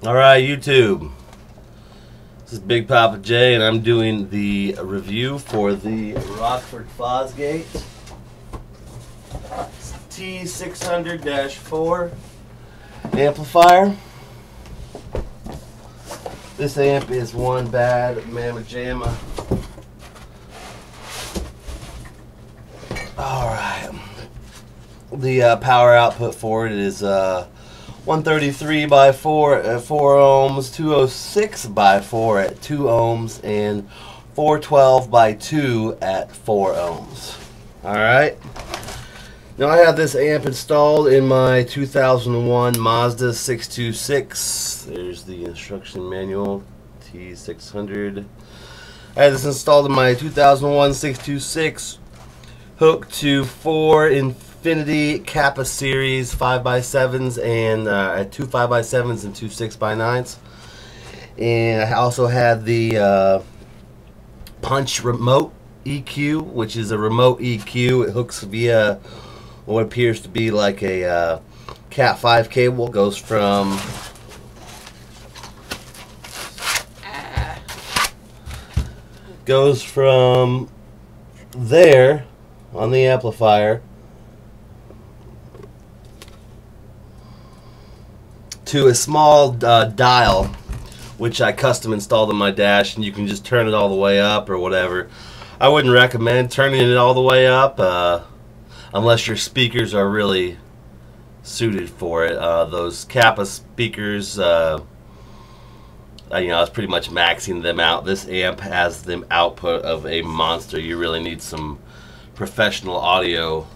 Alright, YouTube. This is Big Papa J, and I'm doing the review for the Rockford Fosgate T600-4 amplifier. This amp is one bad mamma jamma. Alright. The power output for it is 133 by 4 at 4 ohms, 206 by 4 at 2 ohms, and 412 by 2 at 4 ohms. Alright. Now I have this amp installed in my 2001 Mazda 626. There's the instruction manual, T600. I had this installed in my 2001 626, hooked to 4 Infinity Kappa series 5x7s and 2 5x7s and 2 6x9s. And I also had the punch remote EQ, which is a remote EQ. It hooks via what appears to be like a Cat 5 cable. It goes from there on the amplifier to a small dial, which I custom installed in my dash, and you can just turn it all the way up or whatever. I wouldn't recommend turning it all the way up unless your speakers are really suited for it. Those Kappa speakers, I was pretty much maxing them out. This amp has the output of a monster. You really need some professional audio,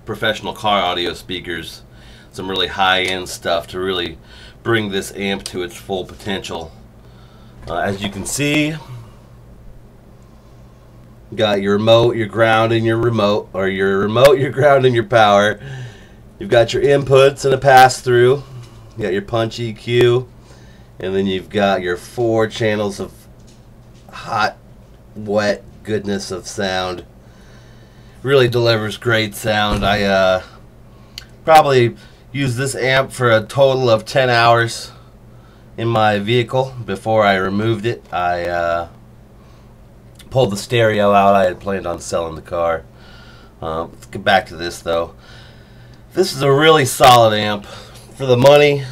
professional car audio speakers, some really high-end stuff to really bring this amp to its full potential. As you can see, you got your remote, your ground, and your remote, or your remote, your ground, and your power. You've got your inputs and a pass-through. You got your punch EQ, and then you've got your 4 channels of hot, wet goodness of sound. Really delivers great sound. I probably used this amp for a total of 10 hours in my vehicle before I removed it. I pulled the stereo out. I had planned on selling the car. Let's get back to this though. This is a really solid amp for the money.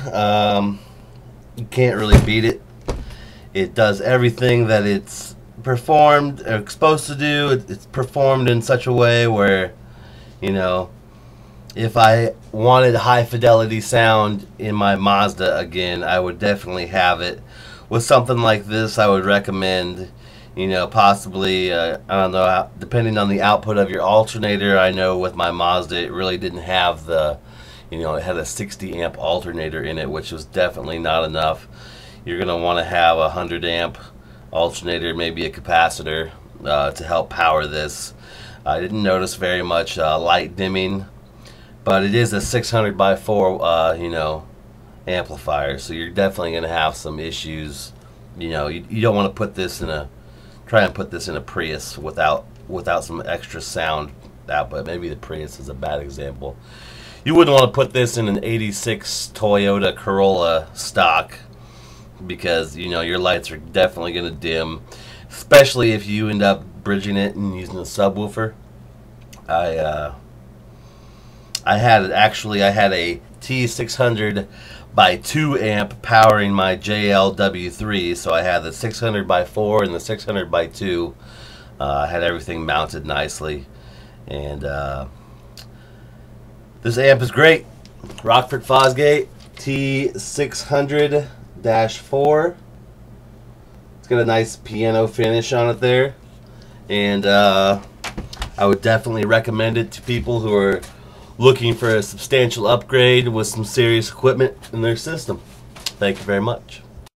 You can't really beat it. It does everything that it's supposed to do. It's performed in such a way where, if I wanted high fidelity sound in my Mazda again, I would definitely have it. With something like this, I would recommend, possibly, I don't know, depending on the output of your alternator. I know with my Mazda, it really didn't have the, it had a 60 amp alternator in it, which was definitely not enough. You're going to want to have a 100 amp alternator, maybe a capacitor, to help power this. I didn't notice very much light dimming, but it is a 600 by 4 amplifier, so you're definitely going to have some issues. You don't want to put this in a Prius without some extra sound output. Maybe the Prius is a bad example. You wouldn't want to put this in an 86 Toyota Corolla stock, because your lights are definitely going to dim, especially if you end up bridging it and using a subwoofer. I had a T600 by 2 amp powering my JLW3, so I had the 600 by 4 and the 600 by 2. I had everything mounted nicely, and this amp is great. Rockford Fosgate T600-4. It's got a nice piano finish on it there, and I would definitely recommend it to people who are looking for a substantial upgrade with some serious equipment in their system. Thank you very much.